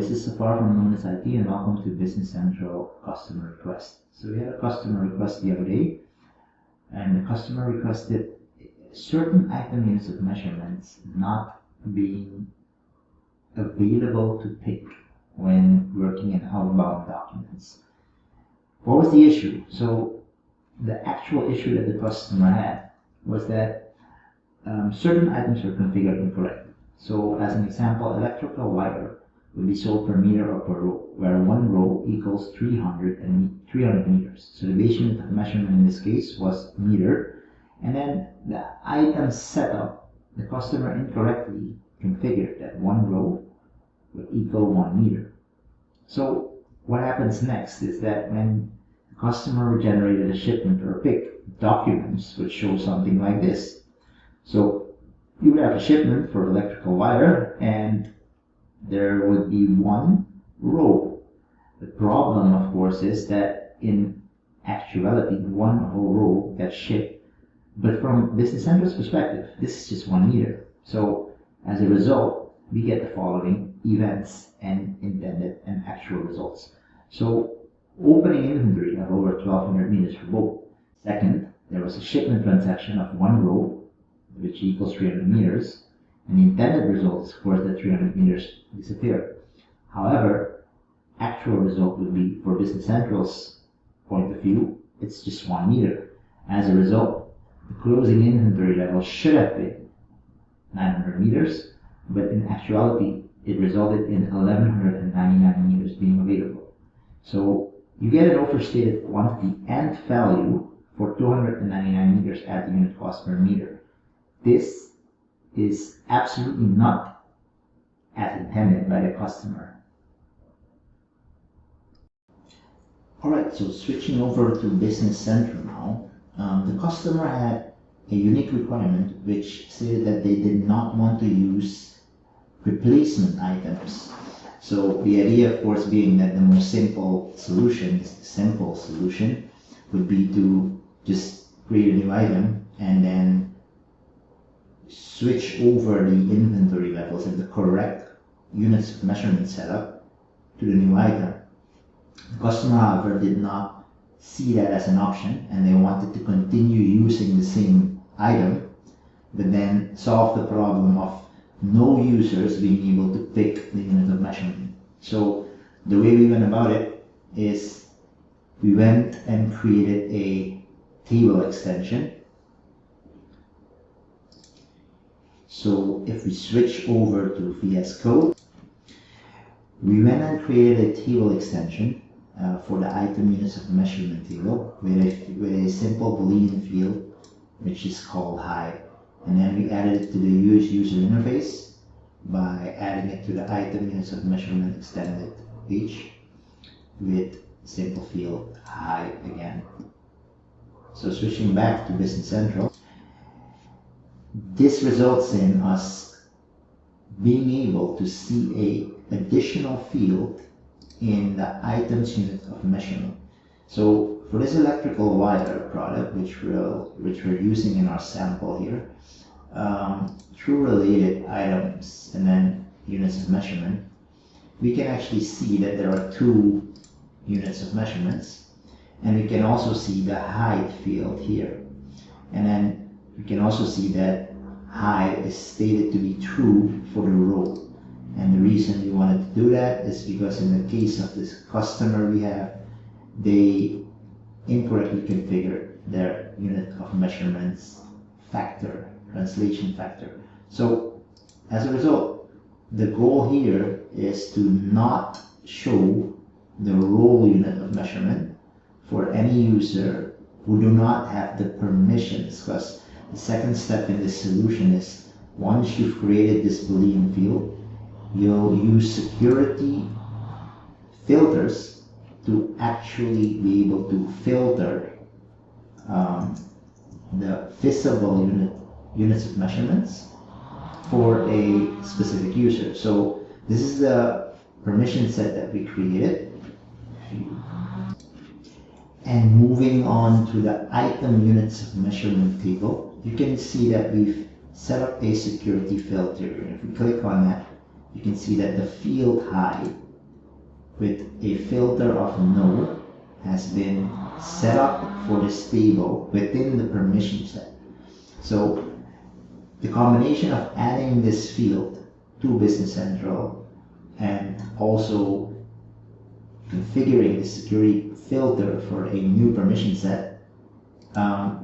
this is Safar from Luminous IT and welcome to Business Central Customer Request. So we had a customer request the other day, and the customer requested certain item units of measurements not being available to pick when working in outbound documents. What was the issue? So the actual issue that the customer had was that certain items were configured incorrect. So as an example, electrical wire would be sold per meter or per row, where one row equals 300 meters. So the base unit of measurement in this case was meter, and then the item setup, the customer incorrectly configured that one row would equal 1 meter. So what happens next is that when the customer generated a shipment or a pick, documents would show something like this. So you would have a shipment for electrical wire, and there would be one row. The problem, of course, is that in actuality, one whole row gets shipped. But from Business Central's perspective, this is just 1 meter. So as a result, we get the following events and intended and actual results. So opening inventory of over 1200 meters for both. Second, there was a shipment transaction of one row, which equals 300 meters. And the intended result is, of course, that 300 meters disappear. However, actual result would be, for Business Central's point of view, it's just 1 meter. As a result, the closing inventory level should have been 900 meters, but in actuality, it resulted in 1199 meters being available. So you get an overstated quantity and value for 299 meters at the unit cost per meter. This is absolutely not as intended by the customer. Alright, so switching over to Business Central now, the customer had a unique requirement which stated that they did not want to use replacement items. So the idea, of course, being that the most simple solution, would be to just create a new item and then switch over the inventory levels and the correct units of measurement setup to the new item. The customer, however, did not see that as an option, and they wanted to continue using the same item, but then solve the problem of no users being able to pick the unit of measurement. So the way we went about it is we went and created a table extension. So if we switch over to VS Code, we went and created a table extension for the item units of measurement table with a simple Boolean field which is called high. And then we added it to the user interface by adding it to the item units of measurement extended page with simple field high again. So switching back to Business Central, this results in us being able to see a additional field in the items unit of measurement. So for this electrical wire product, which we're using in our sample here, through related items and then units of measurement, we can actually see that there are 2 units of measurements, and we can also see the height field here. And then we can also see that high is stated to be true for the row. And the reason we wanted to do that is because in the case of this customer we have, they incorrectly configured their unit of measurements factor, translation factor. So as a result, the goal here is to not show the row unit of measurement for any user who do not have the permissions, because the second step in this solution is once you've created this Boolean field, you'll use security filters to actually be able to filter the visible units of measurements for a specific user. So this is the permission set that we created. And moving on to the item units of measurement table, you can see that we've set up a security filter. And if we click on that, you can see that the field high with a filter of no has been set up for this table within the permission set. So the combination of adding this field to Business Central and also configuring the security filter for a new permission set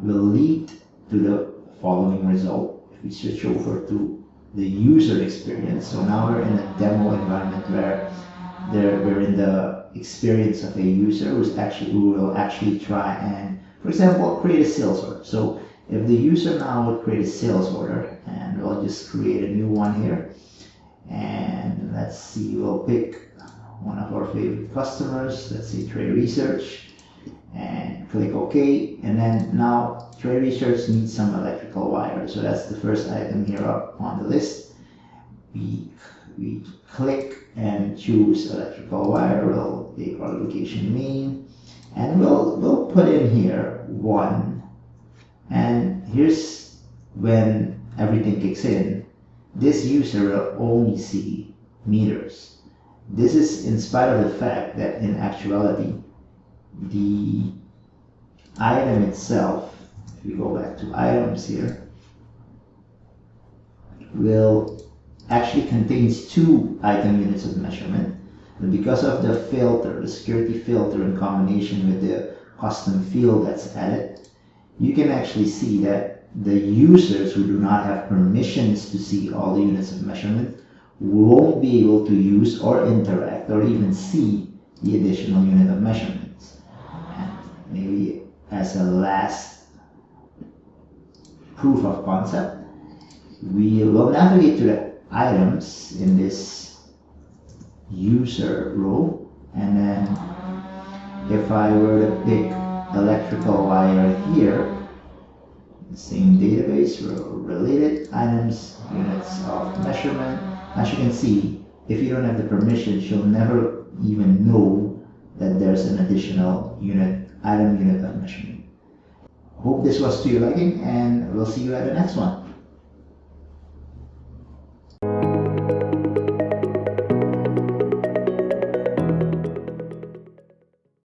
will lead to the following result. If we switch over to the user experience, so now we're in a demo environment where we're in the experience of a user who will actually try and, for example, create a sales order. So if the user now would create a sales order, and we'll just create a new one here, and let's see, we'll pick one of our favorite customers, let's say Trade Research, and click OK. And then now Trade Research needs some electrical wire, so that's the first item here up on the list. We click and choose electrical wire. We'll take our location main, and we'll put in here 1. And here's when everything kicks in. This user will only see meters. This is in spite of the fact that in actuality the item itself, if we go back to items here, will actually contains 2 item units of measurement. But because of the filter, the security filter, in combination with the custom field that's added, you can actually see that the users who do not have permissions to see all the units of measurement won't be able to use or interact or even see the additional unit of measurements. And maybe as a last proof of concept, we will navigate to the items in this user row, and then if I were to pick electrical wire here, the same database, related items, units of measurement. As you can see, if you don't have the permissions, you'll never even know that there's an additional item unit of measurement. Hope this was to your liking, and we'll see you at the next one.